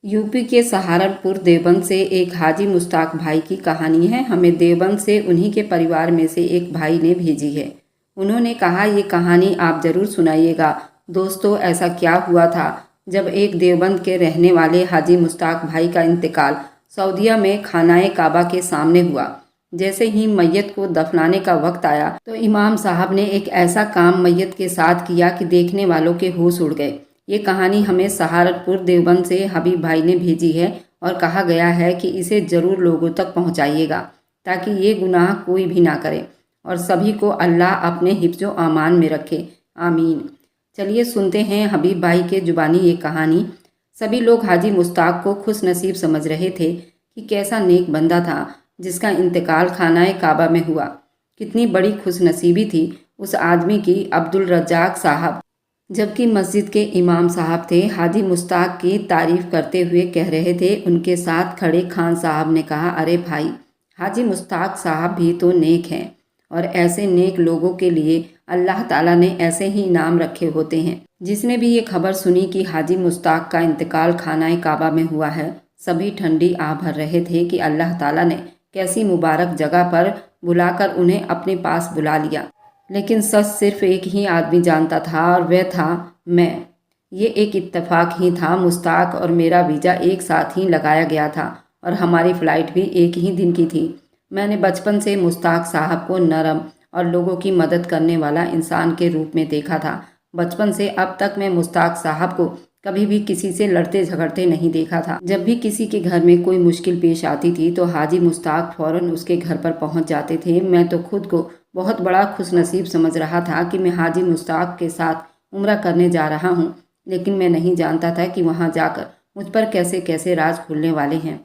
UP के सहारनपुर देवबंद से एक हाजी मुश्ताक भाई की कहानी है। हमें देवबंद से उन्हीं के परिवार में से एक भाई ने भेजी है। उन्होंने कहा, ये कहानी आप ज़रूर सुनाइएगा। दोस्तों, ऐसा क्या हुआ था जब एक देवबंद के रहने वाले हाजी मुश्ताक भाई का इंतकाल सऊदीया में खानाए काबा के सामने हुआ। जैसे ही मैयत को दफनाने का वक्त आया तो इमाम साहब ने एक ऐसा काम मैयत के साथ किया कि देखने वालों के होश उड़ गए। ये कहानी हमें सहारनपुर देवबंद से हबीब भाई ने भेजी है और कहा गया है कि इसे ज़रूर लोगों तक पहुंचाइएगा ताकि ये गुनाह कोई भी ना करे और सभी को अल्लाह अपने हिफ्ज़ो अमान में रखे। आमीन। चलिए सुनते हैं हबीब भाई के जुबानी ये कहानी। सभी लोग हाजी मुश्ताक को खुश नसीब समझ रहे थे कि कैसा नेक बंदा था जिसका इंतकाल खानाए काबा में हुआ। कितनी बड़ी खुश नसीबी थी उस आदमी की। अब्दुल रज्जाक साहब जबकि मस्जिद के इमाम साहब थे, हाजी मुश्ताक की तारीफ़ करते हुए कह रहे थे। उनके साथ खड़े खान साहब ने कहा, अरे भाई, हाजी मुश्ताक साहब भी तो नेक हैं और ऐसे नेक लोगों के लिए अल्लाह ताला ने ऐसे ही इनाम रखे होते हैं। जिसने भी ये खबर सुनी कि हाजी मुश्ताक का इंतकाल खानाए काबा में हुआ है, सभी ठंडी आह भर रहे थे कि अल्लाह ताला ने कैसी मुबारक जगह पर बुलाकर उन्हें अपने पास बुला लिया। लेकिन सच सिर्फ एक ही आदमी जानता था और वह था मैं। ये एक इत्तेफाक ही था। मुश्ताक और मेरा वीज़ा एक साथ ही लगाया गया था और हमारी फ़्लाइट भी एक ही दिन की थी। मैंने बचपन से मुश्ताक साहब को नरम और लोगों की मदद करने वाला इंसान के रूप में देखा था। बचपन से अब तक मैं मुश्ताक साहब को कभी भी किसी से लड़ते झगड़ते नहीं देखा था। जब भी किसी के घर में कोई मुश्किल पेश आती थी तो हाजी मुश्ताक फ़ौरन उसके घर पर पहुंच जाते थे। मैं तो खुद को बहुत बड़ा खुशनसीब समझ रहा था कि मैं हाजी मुश्ताक के साथ उम्रा करने जा रहा हूँ, लेकिन मैं नहीं जानता था कि वहाँ जाकर मुझ पर कैसे कैसे राज खुलने वाले हैं।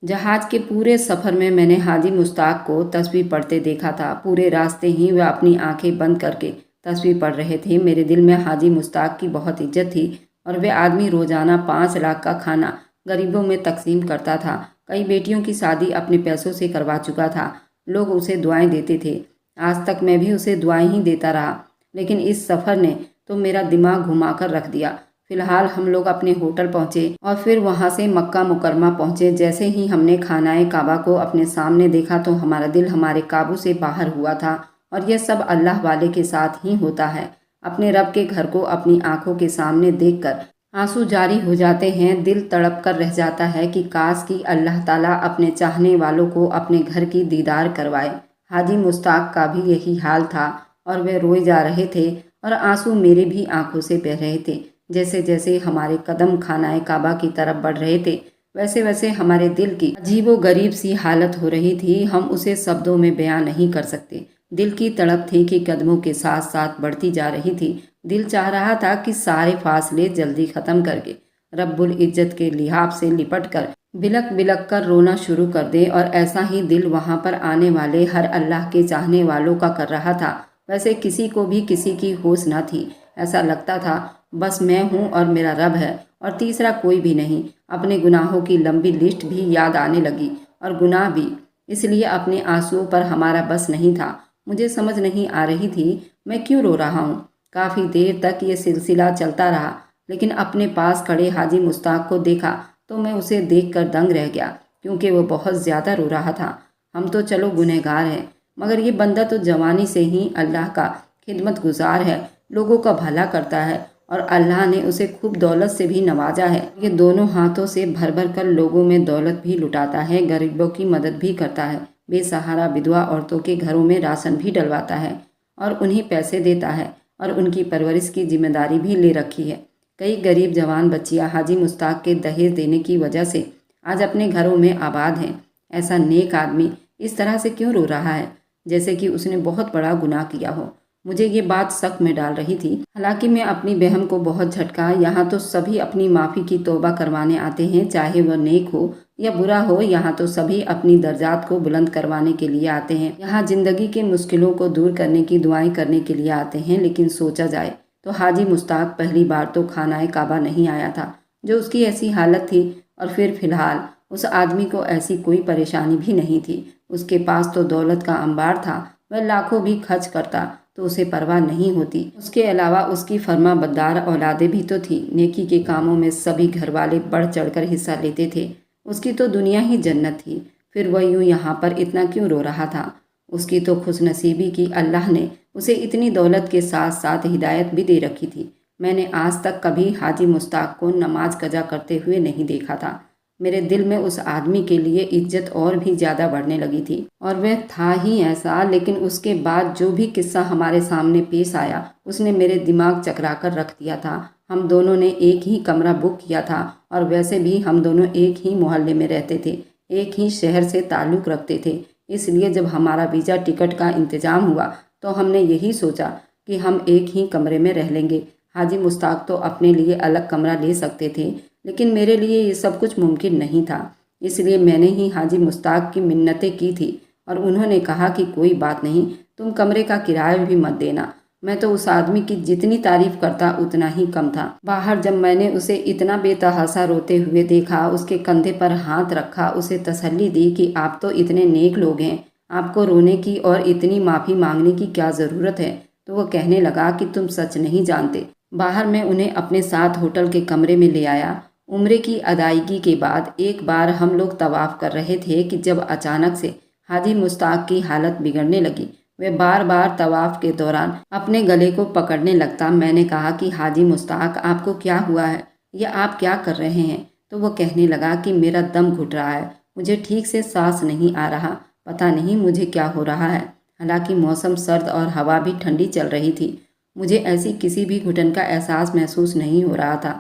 जहाज़ के पूरे सफ़र में मैंने हाजी मुश्ताक को तस्बीह पढ़ते देखा था। पूरे रास्ते ही वह अपनी आंखें बंद करके तस्बीह पढ़ रहे थे। मेरे दिल में हाजी मुश्ताक की बहुत इज्जत थी और वह आदमी रोज़ाना 5 लाख का खाना गरीबों में तकसीम करता था। कई बेटियों की शादी अपने पैसों से करवा चुका था। लोग उसे दुआएं देते थे। आज तक मैं भी उसे दुआएं ही देता रहा, लेकिन इस सफ़र ने तो मेरा दिमाग घुमा कर रख दिया। फ़िलहाल हम लोग अपने होटल पहुँचे और फिर वहाँ से मक्का मुकरमा पहुँचे। जैसे ही हमने खानाए काबा को अपने सामने देखा तो हमारा दिल हमारे काबू से बाहर हुआ था। और यह सब अल्लाह वाले के साथ ही होता है। अपने रब के घर को अपनी आंखों के सामने देखकर आंसू जारी हो जाते हैं। दिल तड़प कर रह जाता है कि काश कि अल्लाह ताला अपने चाहने वालों को अपने घर की दीदार करवाए। हाजी मुश्ताक का भी यही हाल था और वे रोए जा रहे थे और आंसू मेरे भी आंखों से बह रहे थे। जैसे जैसे हमारे कदम खानाए काबा की तरफ बढ़ रहे थे, वैसे वैसे हमारे दिल की अजीबो गरीब सी हालत हो रही थी। हम उसे शब्दों में बयां नहीं कर सकते। दिल की तड़प थी कि कदमों के साथ साथ बढ़ती जा रही थी। दिल चाह रहा था कि सारे फासले जल्दी ख़त्म करके रब्बुल इज्जत के लिहाफ से लिपट कर बिलक बिलक कर रोना शुरू कर दे। और ऐसा ही दिल वहाँ पर आने वाले हर अल्लाह के चाहने वालों का कर रहा था। वैसे किसी को भी किसी की होश न थी। ऐसा लगता था बस मैं हूँ और मेरा रब है और तीसरा कोई भी नहीं। अपने गुनाहों की लंबी लिस्ट भी याद आने लगी और गुनाह भी। इसलिए अपने आंसुओं पर हमारा बस नहीं था। मुझे समझ नहीं आ रही थी मैं क्यों रो रहा हूँ। काफ़ी देर तक ये सिलसिला चलता रहा, लेकिन अपने पास खड़े हाजी मुश्ताक को देखा तो मैं उसे देखकर दंग रह गया, क्योंकि वो बहुत ज़्यादा रो रहा था। हम तो चलो गुनहगार हैं, मगर ये बंदा तो जवानी से ही अल्लाह का खिदमत गुजार है, लोगों का भला करता है और अल्लाह ने उसे खूब दौलत से भी नवाजा है। ये दोनों हाथों से भर भर कर लोगों में दौलत भी लुटाता है, गरीबों की मदद भी करता है, बेसहारा विधवा औरतों के घरों में राशन भी डलवाता है और उन्हें पैसे देता है और उनकी परवरिश की जिम्मेदारी भी ले रखी है। कई गरीब जवान बच्चियां हाजी मुश्ताक के दहेज देने की वजह से आज अपने घरों में आबाद हैं। ऐसा नेक आदमी इस तरह से क्यों रो रहा है, जैसे कि उसने बहुत बड़ा गुनाह किया हो। मुझे ये बात शक में डाल रही थी। हालांकि मैं अपनी बहन को बहुत झटका। यहाँ तो सभी अपनी माफ़ी की तौबा करवाने आते हैं, चाहे वह नेक हो या बुरा हो। यहाँ तो सभी अपनी दर्जात को बुलंद करवाने के लिए आते हैं। यहाँ ज़िंदगी के मुश्किलों को दूर करने की दुआएं करने के लिए आते हैं। लेकिन सोचा जाए तो हाजी मुश्ताक पहली बार तो खानाए काबा नहीं आया था जो उसकी ऐसी हालत थी, और फिर फ़िलहाल उस आदमी को ऐसी कोई परेशानी भी नहीं थी। उसके पास तो दौलत का अंबार था। वह लाखों भी खर्च करता تو اسے پرواہ نہیں ہوتی۔ اس کے علاوہ اس کی فرما بردار اولادیں بھی تو تھی، نیکی کے کاموں میں سبھی گھر والے بڑھ چڑھ کر حصہ لیتے تھے۔ اس کی تو دنیا ہی جنت تھی، پھر وہ یوں یہاں پر اتنا کیوں رو رہا تھا؟ اس کی تو خوش نصیبی کی اللہ نے اسے اتنی دولت کے ساتھ ساتھ ہدایت بھی دے رکھی تھی۔ میں نے آج تک کبھی حاجی مشتاق کو نماز قضا کرتے ہوئے نہیں دیکھا تھا۔ میرے دل میں اس آدمی کے لیے عزت اور بھی زیادہ بڑھنے لگی تھی، اور وہ تھا ہی ایسا۔ لیکن اس کے بعد جو بھی قصہ ہمارے سامنے پیش آیا اس نے میرے دماغ چکرا کر رکھ دیا تھا۔ ہم دونوں نے ایک ہی کمرہ بک کیا تھا، اور ویسے بھی ہم دونوں ایک ہی محلے میں رہتے تھے، ایک ہی شہر سے تعلق رکھتے تھے۔ اس لیے جب ہمارا ویزا ٹکٹ کا انتظام ہوا تو ہم نے یہی سوچا کہ ہم ایک ہی کمرے میں رہ لیں گے۔ حاجی مشتاق تو اپنے لیے الگ کمرہ لے سکتے تھے، لیکن میرے لیے یہ سب کچھ ممکن نہیں تھا۔ اس لیے میں نے ہی حاجی مشتاق کی منتیں کی تھی، اور انہوں نے کہا کہ کوئی بات نہیں، تم کمرے کا کرایہ بھی مت دینا۔ میں تو اس آدمی کی جتنی تعریف کرتا اتنا ہی کم تھا۔ باہر جب میں نے اسے اتنا بے تحاشا روتے ہوئے دیکھا، اس کے کندھے پر ہاتھ رکھا، اسے تسلی دی کہ آپ تو اتنے نیک لوگ ہیں، آپ کو رونے کی اور اتنی معافی مانگنے کی کیا ضرورت ہے، تو وہ کہنے لگا کہ تم سچ نہیں جانتے۔ باہر میں انہیں اپنے ساتھ ہوٹل کے کمرے میں لے آیا۔ عمرے کی ادائیگی کے بعد ایک بار ہم لوگ طواف کر رہے تھے کہ جب اچانک سے حاجی مشتاق کی حالت بگڑنے لگی۔ وہ بار بار طواف کے دوران اپنے گلے کو پکڑنے لگتا۔ میں نے کہا کہ حاجی مشتاق آپ کو کیا ہوا ہے، یا آپ کیا کر رہے ہیں؟ تو وہ کہنے لگا کہ میرا دم گھٹ رہا ہے، مجھے ٹھیک سے سانس نہیں آ رہا، پتہ نہیں مجھے کیا ہو رہا ہے۔ حالانکہ موسم سرد اور ہوا بھی ٹھنڈی چل رہی تھی، مجھے ایسی کسی بھی گھٹن کا احساس محسوس نہیں ہو رہا تھا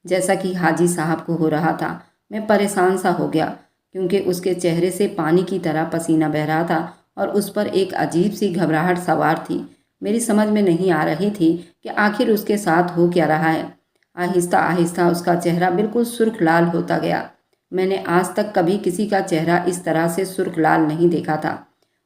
جیسا کہ حاجی صاحب کو ہو رہا تھا۔ میں پریشان سا ہو گیا، کیونکہ اس کے چہرے سے پانی کی طرح پسینہ بہہ رہا تھا، اور اس پر ایک عجیب سی گھبراہٹ سوار تھی۔ میری سمجھ میں نہیں آ رہی تھی کہ آخر اس کے ساتھ ہو کیا رہا ہے۔ آہستہ آہستہ اس کا چہرہ بالکل سرخ لال ہوتا گیا۔ میں نے آج تک کبھی کسی کا چہرہ اس طرح سے سرخ لال نہیں دیکھا تھا۔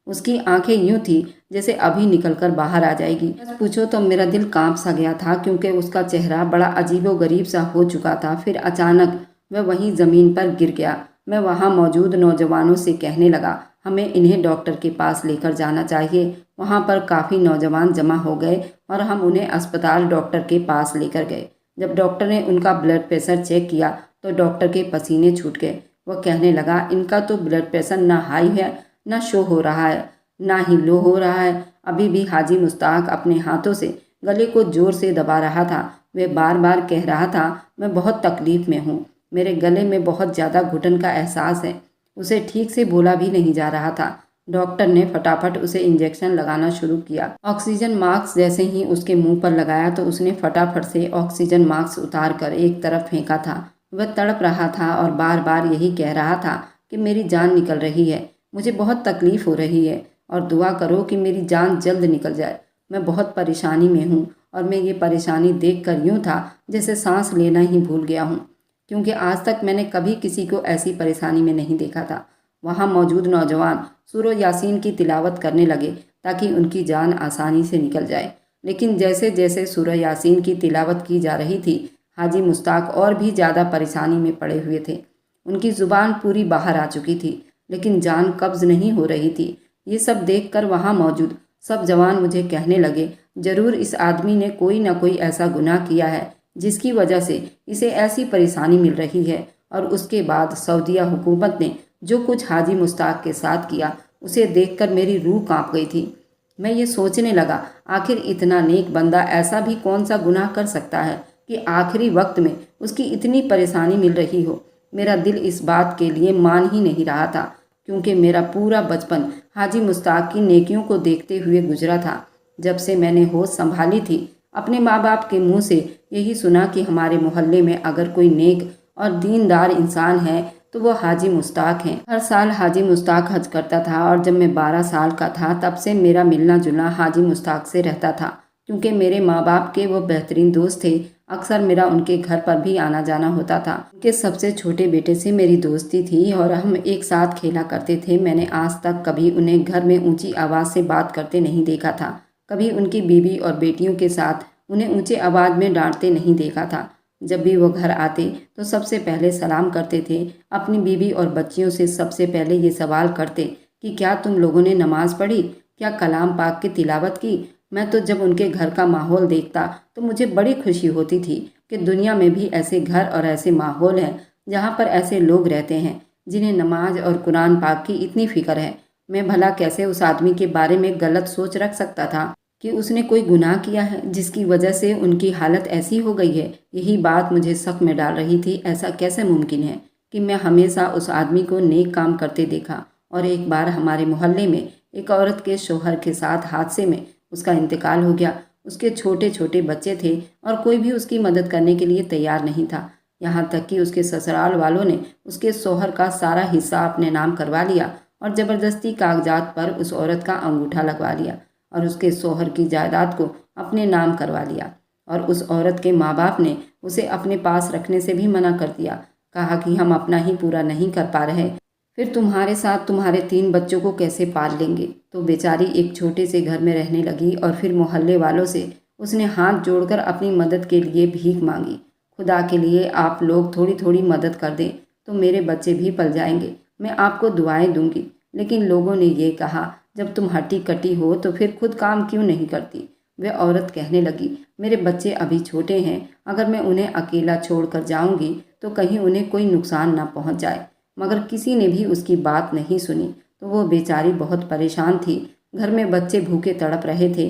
اس کی آنکھیں یوں تھی جیسے ابھی نکل کر باہر آ جائے گی۔ پوچھو تو میرا دل کانپ سا گیا تھا، کیونکہ اس کا چہرہ بڑا عجیب و غریب سا ہو چکا تھا۔ پھر اچانک وہ وہیں زمین پر گر گیا۔ میں وہاں موجود نوجوانوں سے کہنے لگا، ہمیں انہیں ڈاکٹر کے پاس لے کر جانا چاہیے۔ وہاں پر کافی نوجوان جمع ہو گئے، اور ہم انہیں اسپتال ڈاکٹر کے پاس لے کر گئے۔ جب ڈاکٹر نے ان کا بلڈ پریشر چیک کیا تو ڈاکٹر کے پسینے چھوٹ گئے۔ وہ کہنے لگا، ان کا تو بلڈ پریشر نہ ہائی ہے، نہ شو ہو رہا ہے، نہ ہی لو ہو رہا ہے۔ ابھی بھی حاجی مشتاق اپنے ہاتھوں سے گلے کو زور سے دبا رہا تھا۔ وہ بار بار کہہ رہا تھا، میں بہت تکلیف میں ہوں، میرے گلے میں بہت زیادہ گھٹن کا احساس ہے۔ اسے ٹھیک سے بولا بھی نہیں جا رہا تھا۔ ڈاکٹر نے فٹافٹ اسے انجیکشن لگانا شروع کیا۔ آکسیجن ماسک جیسے ہی اس کے منہ پر لگایا تو اس نے فٹافٹ سے آکسیجن ماسک اتار کر ایک طرف پھینکا تھا۔ وہ تڑپ رہا تھا اور بار بار یہی کہہ رہا تھا کہ میری جان نکل رہی ہے، مجھے بہت تکلیف ہو رہی ہے، اور دعا کرو کہ میری جان جلد نکل جائے۔ میں بہت پریشانی میں ہوں، اور میں یہ پریشانی دیکھ کر یوں تھا جیسے سانس لینا ہی بھول گیا ہوں، کیونکہ آج تک میں نے کبھی کسی کو ایسی پریشانی میں نہیں دیکھا تھا۔ وہاں موجود نوجوان سورہ یاسین کی تلاوت کرنے لگے تاکہ ان کی جان آسانی سے نکل جائے، لیکن جیسے جیسے سورہ یاسین کی تلاوت کی جا رہی تھی، حاجی مشتاق اور بھی زیادہ پریشانی میں پڑے ہوئے تھے۔ ان کی زبان پوری باہر آ چکی تھی، لیکن جان قبض نہیں ہو رہی تھی۔ یہ سب دیکھ کر وہاں موجود سب جوان مجھے کہنے لگے، ضرور اس آدمی نے کوئی نہ کوئی ایسا گناہ کیا ہے جس کی وجہ سے اسے ایسی پریشانی مل رہی ہے۔ اور اس کے بعد سعودیہ حکومت نے جو کچھ حاجی مشتاق کے ساتھ کیا، اسے دیکھ کر میری روح کانپ گئی تھی۔ میں یہ سوچنے لگا، آخر اتنا نیک بندہ ایسا بھی کون سا گناہ کر سکتا ہے کہ آخری وقت میں اس کی اتنی پریشانی مل رہی ہو۔ میرا دل اس بات کے لیے مان ہی نہیں رہا تھا، کیونکہ میرا پورا بچپن حاجی مشتاق کی نیکیوں کو دیکھتے ہوئے گزرا تھا۔ جب سے میں نے ہوش سنبھالی تھی، اپنے ماں باپ کے منہ سے یہی سنا کہ ہمارے محلے میں اگر کوئی نیک اور دیندار انسان ہے تو وہ حاجی مشتاق ہیں۔ ہر سال حاجی مشتاق حج کرتا تھا، اور جب میں 12 سال کا تھا تب سے میرا ملنا جلنا حاجی مشتاق سے رہتا تھا، کیونکہ میرے ماں باپ کے وہ بہترین دوست تھے۔ اکثر میرا ان کے گھر پر بھی آنا جانا ہوتا تھا۔ ان کے سب سے چھوٹے بیٹے سے میری دوستی تھی اور ہم ایک ساتھ کھیلا کرتے تھے۔ میں نے آج تک کبھی انہیں گھر میں اونچی آواز سے بات کرتے نہیں دیکھا تھا، کبھی ان کی بیوی اور بیٹیوں کے ساتھ انہیں اونچے آواز میں ڈانٹتے نہیں دیکھا تھا۔ جب بھی وہ گھر آتے تو سب سے پہلے سلام کرتے تھے۔ اپنی بیوی اور بچیوں سے سب سے پہلے یہ سوال کرتے کہ کیا تم لوگوں نے نماز پڑھی، کیا کلام پاک کی تلاوت کی؟ मैं तो जब उनके घर का माहौल देखता तो मुझे बड़ी खुशी होती थी कि दुनिया में भी ऐसे घर और ऐसे माहौल हैं जहाँ पर ऐसे लोग रहते हैं जिन्हें नमाज और कुरान पाक की इतनी फिक्र है। मैं भला कैसे उस आदमी के बारे में गलत सोच रख सकता था कि उसने कोई गुनाह किया है जिसकी वजह से उनकी हालत ऐसी हो गई है। यही बात मुझे शक में डाल रही थी। ऐसा कैसे मुमकिन है कि मैं हमेशा उस आदमी को नेक काम करते देखा और एक बार हमारे मोहल्ले में एक औरत के शौहर के साथ हादसे में उसका इंतकाल हो गया। उसके छोटे छोटे बच्चे थे और कोई भी उसकी मदद करने के लिए तैयार नहीं था। यहाँ तक कि उसके ससुराल वालों ने उसके शौहर का सारा हिस्सा अपने नाम करवा लिया और ज़बरदस्ती कागजात पर उस औरत का अंगूठा लगवा लिया और उसके शौहर की जायदाद को अपने नाम करवा लिया। और उस औरत के माँ बाप ने उसे अपने पास रखने से भी मना कर दिया। कहा कि हम अपना ही पूरा नहीं कर पा रहे, फिर तुम्हारे साथ तुम्हारे 3 बच्चों को कैसे पाल लेंगे। तो बेचारी एक छोटे से घर में रहने लगी और फिर मोहल्ले वालों से उसने हाथ जोड़कर अपनी मदद के लिए भीख मांगी। खुदा के लिए आप लोग थोड़ी थोड़ी मदद कर दें तो मेरे बच्चे भी पल जाएंगे। मैं आपको दुआएं दूंगी। लेकिन लोगों ने ये कहा, जब तुम हट्टी कट्टी हो तो फिर खुद काम क्यों नहीं करती। वह औरत कहने लगी, मेरे बच्चे अभी छोटे हैं, अगर मैं उन्हें अकेला छोड़कर जाऊंगी तो कहीं उन्हें कोई नुकसान ना पहुंच जाए। मगर किसी ने भी उसकी बात नहीं सुनी। तो वो बेचारी बहुत परेशान थी। घर में बच्चे भूखे तड़प रहे थे,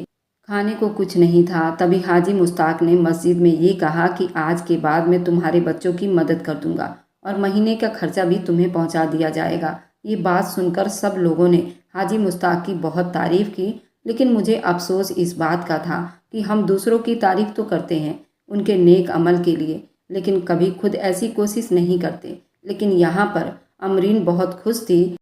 खाने को कुछ नहीं था। तभी हाजी मुश्ताक ने मस्जिद में ये कहा कि आज के बाद मैं तुम्हारे बच्चों की मदद कर दूंगा और महीने का खर्चा भी तुम्हें पहुंचा दिया जाएगा। ये बात सुनकर सब लोगों ने हाजी मुश्ताक की बहुत तारीफ की। लेकिन मुझे अफसोस इस बात का था कि हम दूसरों की तारीफ तो करते हैं उनके नेक अमल के लिए, लेकिन कभी खुद ऐसी कोशिश नहीं करते। लेकिन यहाँ पर अमरीन बहुत खुश थी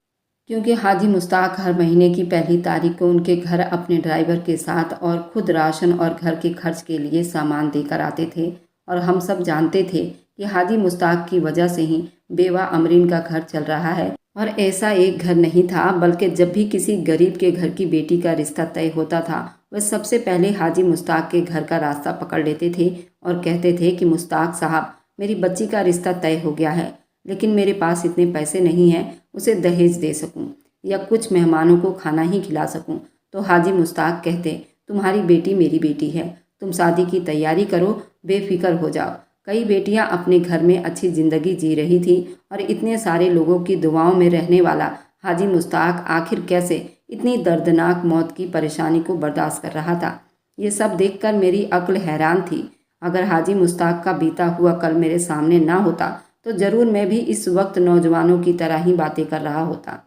क्योंकि हाजी मुश्ताक हर महीने की पहली तारीख को उनके घर अपने ड्राइवर के साथ और खुद राशन और घर के खर्च के लिए सामान देकर आते थे। और हम सब जानते थे कि हाजी मुश्ताक की वजह से ही बेवा अमरीन का घर चल रहा है। और ऐसा एक घर नहीं था, बल्कि जब भी किसी गरीब के घर की बेटी का रिश्ता तय होता था वह सबसे पहले हाजी मुश्ताक के घर का रास्ता पकड़ लेते थे और कहते थे कि मुश्ताक साहब, मेरी बच्ची का रिश्ता तय हो गया है, लेकिन मेरे पास इतने पैसे नहीं हैं उसे दहेज दे सकूं या कुछ मेहमानों को खाना ही खिला सकूं। तो हाजी मुश्ताक कहते, तुम्हारी बेटी मेरी बेटी है, तुम शादी की तैयारी करो, बेफिक्र हो जाओ। कई बेटियां अपने घर में अच्छी ज़िंदगी जी रही थी और इतने सारे लोगों की दुआओं में रहने वाला हाजी मुश्ताक आखिर कैसे इतनी दर्दनाक मौत की परेशानी को बर्दाश्त कर रहा था। ये सब देखकर मेरी अक्ल हैरान थी। अगर हाजी मुश्ताक का बीता हुआ कल मेरे सामने ना होता तो ज़रूर मैं भी इस वक्त नौजवानों की तरह ही बातें कर रहा होता।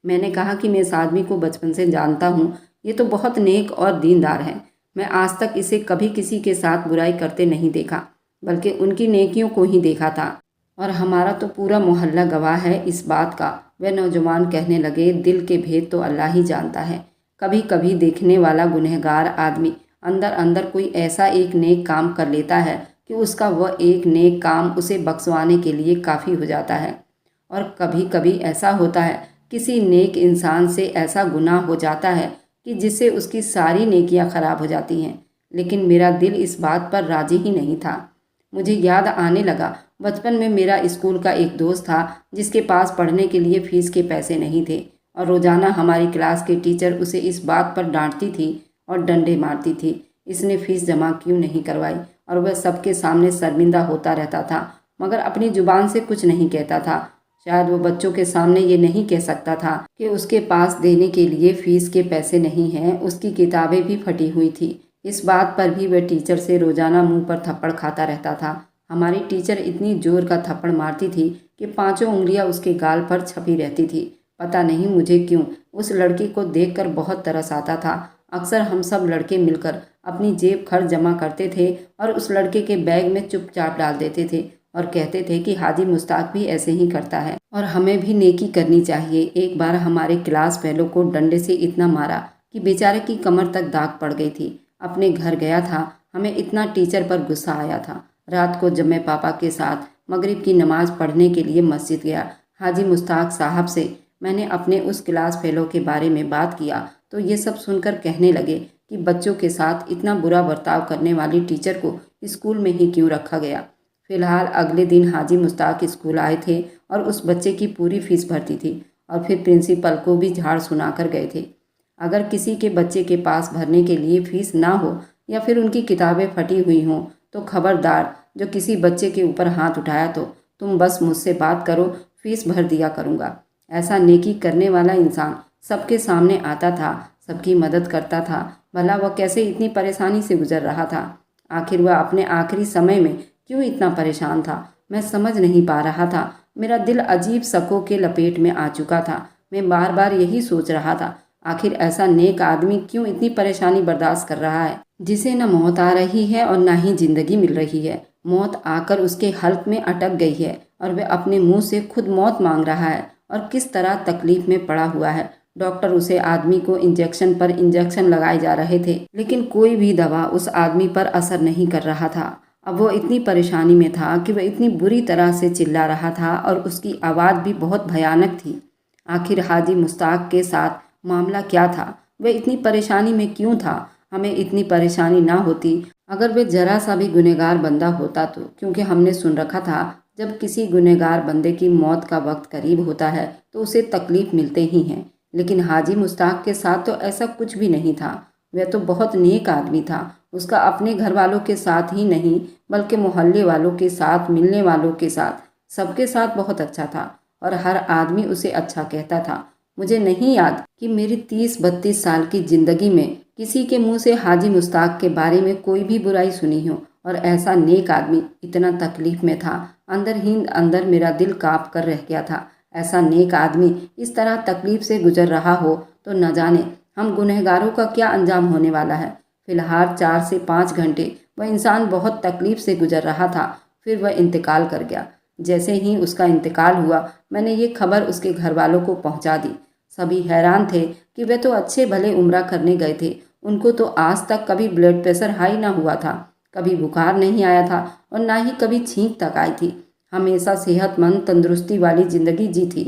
मैंने कहा कि मैं इस आदमी को बचपन से जानता हूँ, ये तो बहुत नेक और दीनदार है। मैं आज तक इसे कभी किसी के साथ बुराई करते नहीं देखा, बल्कि उनकी नेकियों को ही देखा था। और हमारा तो पूरा मोहल्ला गवाह है इस बात का। वह नौजवान कहने लगे, दिल के भेद तो अल्लाह ही जानता है। कभी कभी देखने वाला गुनहगार आदमी अंदर अंदर कोई ऐसा एक नेक काम कर लेता है कि उसका वह एक नेक काम उसे बख्शवाने के लिए काफ़ी हो जाता है। और कभी कभी ऐसा होता है किसी नेक इंसान से ऐसा गुनाह हो जाता है कि जिससे उसकी सारी नेकियां खराब हो जाती हैं। लेकिन मेरा दिल इस बात पर राजी ही नहीं था। मुझे याद आने लगा, बचपन में मेरा स्कूल का एक दोस्त था जिसके पास पढ़ने के लिए फीस के पैसे नहीं थे और रोज़ाना हमारी क्लास के टीचर उसे इस बात पर डांटती थी और डंडे मारती थी, इसने फीस जमा क्यों नहीं करवाई। और वह सबके सामने शर्मिंदा होता रहता था, मगर अपनी जुबान से कुछ नहीं कहता था। शायद वो बच्चों के सामने ये नहीं कह सकता था कि उसके पास देने के लिए फीस के पैसे नहीं हैं, उसकी किताबें भी फटी हुई थी। इस बात पर भी वह टीचर से रोज़ाना मुंह पर थप्पड़ खाता रहता था। हमारी टीचर इतनी जोर का थप्पड़ मारती थी कि 5 उंगलियां उसके गाल पर छपी रहती थी। पता नहीं मुझे क्यों उस लड़की को देखकर बहुत तरस आता था। अक्सर हम सब लड़के मिलकर अपनी जेब खर्च जमा करते थे और उस लड़के के बैग में चुपचाप डाल देते थे और कहते थे कि हाजी मुश्ताक भी ऐसे ही करता है और हमें भी नेकी करनी चाहिए। एक बार हमारे क्लास फेलो को डंडे से इतना मारा कि बेचारे की कमर तक दाग पड़ गई थी। अपने घर गया था, हमें इतना टीचर पर गुस्सा आया था। रात को जब मैं पापा के साथ मगरिब की नमाज पढ़ने के लिए मस्जिद गया, हाजी मुश्ताक साहब से मैंने अपने उस क्लास फेलो के बारे में बात किया तो ये सब सुनकर कहने लगे कि बच्चों के साथ इतना बुरा बर्ताव करने वाली टीचर को स्कूल में ही क्यों रखा गया। फिलहाल अगले दिन हाजी मुश्ताक स्कूल आए थे और उस बच्चे की पूरी फीस भरती थी और फिर प्रिंसिपल को भी झाड़ सुनाकर गए थे। अगर किसी के बच्चे के पास भरने के लिए फीस ना हो या फिर उनकी किताबें फटी हुई हों तो खबरदार, जो किसी बच्चे के ऊपर हाथ उठाया तो तुम बस मुझसे बात करो, फीस भर दिया करूँगा। ऐसा नेकी करने वाला इंसान सबके सामने आता था, सबकी मदद करता था। भला वह कैसे इतनी परेशानी से गुजर रहा था? आखिर वह अपने आखिरी समय में क्यों इतना परेशान था? मैं समझ नहीं पा रहा था। मेरा दिल अजीब शकों के लपेट में आ चुका था। मैं बार बार यही सोच रहा था, आखिर ऐसा नेक आदमी क्यों इतनी परेशानी बर्दाश्त कर रहा है, जिसे न मौत आ रही है और न ही जिंदगी मिल रही है। मौत आकर उसके हल्क में अटक गई है और वह अपने मुंह से खुद मौत मांग रहा है और किस तरह तकलीफ में पड़ा हुआ है। डॉक्टर उसे आदमी को इंजेक्शन पर इंजेक्शन लगाए जा रहे थे, लेकिन कोई भी दवा उस आदमी पर असर नहीं कर रहा था। अब वो इतनी परेशानी में था कि वह इतनी बुरी तरह से चिल्ला रहा था और उसकी आवाज़ भी बहुत भयानक थी। आखिर हाजी मुश्ताक के साथ मामला क्या था? वह इतनी परेशानी में क्यों था? हमें इतनी परेशानी ना होती अगर वह जरा सा भी गुनहगार बंदा होता तो, क्योंकि हमने सुन रखा था जब किसी गुनहगार बंदे की मौत का वक्त करीब होता है तो उसे तकलीफ मिलते ही हैं। लेकिन हाजी मुश्ताक के साथ तो ऐसा कुछ भी नहीं था। वह तो बहुत नेक आदमी था। उसका अपने घर वालों के साथ ही नहीं बल्कि मोहल्ले वालों के साथ, मिलने वालों के साथ, सबके साथ बहुत अच्छा था और हर आदमी उसे अच्छा कहता था। मुझे नहीं याद कि मेरी 30-32 साल की ज़िंदगी में किसी के मुंह से हाजी मुश्ताक के बारे में कोई भी बुराई सुनी हो। और ऐसा नेक आदमी इतना तकलीफ में था, अंदर ही अंदर मेरा दिल कांप कर रह गया था। ऐसा नेक आदमी इस तरह तकलीफ से गुजर रहा हो तो न जाने हम गुनहगारों का क्या अंजाम होने वाला है। फिलहाल 4 से 5 घंटे वह इंसान बहुत तकलीफ से गुजर रहा था, फिर वह इंतकाल कर गया। जैसे ही उसका इंतकाल हुआ मैंने ये खबर उसके घर वालों को पहुंचा दी। सभी हैरान थे कि वे तो अच्छे भले उम्रा करने गए थे, उनको तो आज तक कभी ब्लड प्रेशर हाई ना हुआ था, कभी बुखार नहीं आया था और ना ही कभी छींक तक आई थी। हमेशा सेहतमंद तंदुरुस्ती वाली ज़िंदगी जी थी,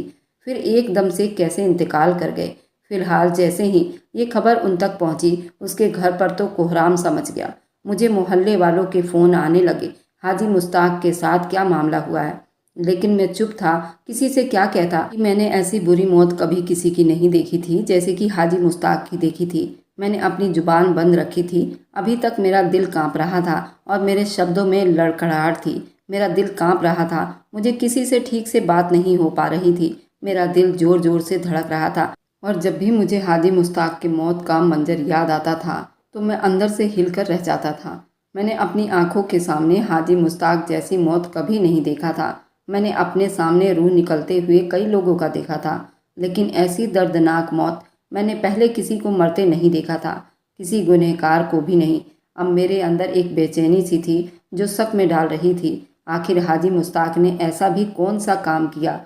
फिर एकदम से कैसे इंतकाल कर गए। फिलहाल जैसे ही ये खबर उन तक पहुंची उसके घर पर तो कोहराम समझ गया। मुझे मोहल्ले वालों के फ़ोन आने लगे, हाजी मुश्ताक के साथ क्या मामला हुआ है। लेकिन मैं चुप था, किसी से क्या कहता कि मैंने ऐसी बुरी मौत कभी किसी की नहीं देखी थी जैसे कि हाजी मुश्ताक की देखी थी। मैंने अपनी जुबान बंद रखी थी। अभी तक मेरा दिल कांप रहा था और मेरे शब्दों में लड़खड़ाहट थी। मेरा दिल कांप रहा था, मुझे किसी से ठीक से बात नहीं हो पा रही थी। मेरा दिल जोर जोर से धड़क रहा था और जब भी मुझे हाजी मुश्ताक की मौत का मंजर याद आता था तो मैं अंदर से हिलकर रह जाता था। मैंने अपनी आंखों के सामने हाजी मुश्ताक जैसी मौत कभी नहीं देखा था। मैंने अपने सामने रूह निकलते हुए कई लोगों का देखा था, लेकिन ऐसी दर्दनाक मौत मैंने पहले किसी को मरते नहीं देखा था, किसी गुनहगार को भी नहीं। अब मेरे अंदर एक बेचैनी सी थी जो शक में डाल रही थी। आखिर हाजी मुश्ताक ने ऐसा भी कौन सा काम किया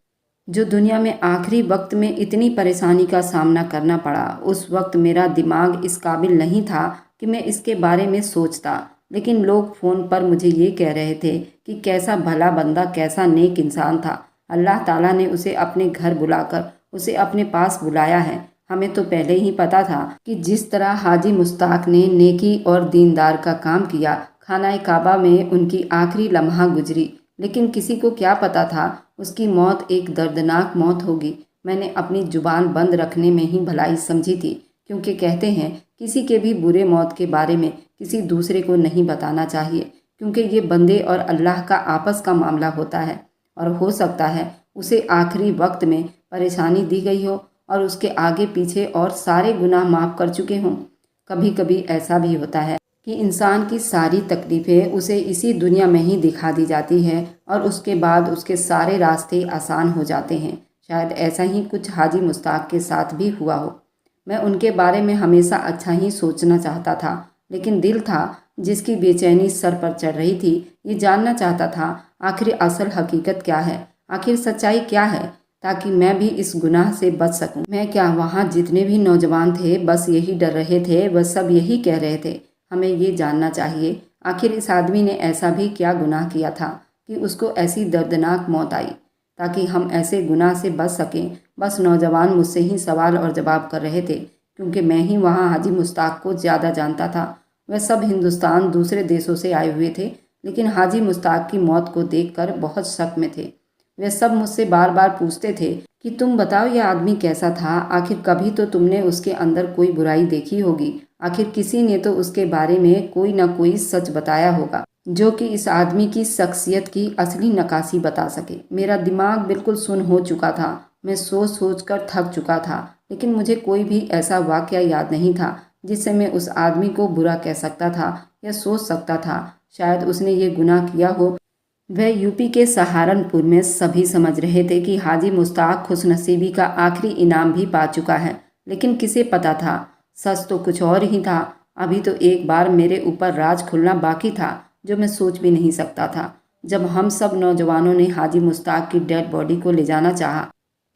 जो दुनिया में आखिरी वक्त में इतनी परेशानी का सामना करना पड़ा। उस वक्त मेरा दिमाग इस काबिल नहीं था कि मैं इसके बारे में सोचता, लेकिन लोग फ़ोन पर मुझे ये कह रहे थे कि कैसा भला बंदा, कैसा नेक इंसान था। अल्लाह ताला ने उसे अपने घर बुलाकर उसे अपने पास बुलाया है। हमें तो पहले ही पता था कि जिस तरह हाजी मुश्ताक ने नेकी और दीनदार का काम किया, खानाए काबा में उनकी आखिरी लम्हा गुजरी, लेकिन किसी को क्या पता था उसकी मौत एक दर्दनाक मौत होगी। मैंने अपनी जुबान बंद रखने में ही भलाई समझी थी, क्योंकि कहते हैं किसी के भी बुरे मौत के बारे में किसी दूसरे को नहीं बताना चाहिए, क्योंकि ये बंदे और अल्लाह का आपस का मामला होता है और हो सकता है उसे आखिरी वक्त में परेशानी दी गई हो और उसके आगे पीछे और सारे गुनाह माफ़ कर चुके हों। कभी कभी ऐसा भी होता है कि इंसान की सारी तकलीफ़ें उसे इसी दुनिया में ही दिखा दी जाती है और उसके बाद उसके सारे रास्ते आसान हो जाते हैं। शायद ऐसा ही कुछ हाजी मुश्ताक के साथ भी हुआ हो। मैं उनके बारे में हमेशा अच्छा ही सोचना चाहता था, लेकिन दिल था जिसकी बेचैनी सर पर चढ़ रही थी। ये जानना चाहता था आखिर असल हकीकत क्या है, आखिर सच्चाई क्या है, ताकि मैं भी इस गुनाह से बच सकूं। मैं क्या, वहाँ जितने भी नौजवान थे बस यही डर रहे थे, बस सब यही कह रहे थे। हमें ये जानना चाहिए आखिर इस आदमी ने ऐसा भी क्या गुनाह किया था कि उसको ऐसी दर्दनाक मौत आई, ताकि हम ऐसे गुनाह से बच सकें। बस नौजवान मुझसे ही सवाल और जवाब कर रहे थे, क्योंकि मैं ही वहाँ हाजी मुश्ताक को ज़्यादा जानता था। वह सब हिंदुस्तान दूसरे देशों से आए हुए थे, लेकिन हाजी मुश्ताक की मौत को देखकर बहुत शक में थे। वे सब मुझसे बार बार पूछते थे कि तुम बताओ ये आदमी कैसा था, आखिर कभी तो तुमने उसके अंदर कोई बुराई देखी होगी, आखिर किसी ने तो उसके बारे में कोई ना कोई सच बताया होगा जो कि इस आदमी की शख्सियत की असली नक्काशी बता सके। मेरा दिमाग बिल्कुल सुन्न हो चुका था, मैं सोच सोच कर थक चुका था, लेकिन मुझे कोई भी ऐसा वाकया याद नहीं था जिससे मैं उस आदमी को बुरा कह सकता था या सोच सकता था शायद उसने ये गुनाह किया हो। वह यूपी के सहारनपुर में सभी समझ रहे थे कि हाजी मुश्ताक खुशनसीबी का आखिरी इनाम भी पा चुका है, लेकिन किसे पता था सच तो कुछ और ही था। अभी तो एक बार मेरे ऊपर राज खुलना बाकी था जो मैं सोच भी नहीं सकता था। जब हम सब नौजवानों ने हाजी मुश्ताक की डेड बॉडी को ले जाना चाहा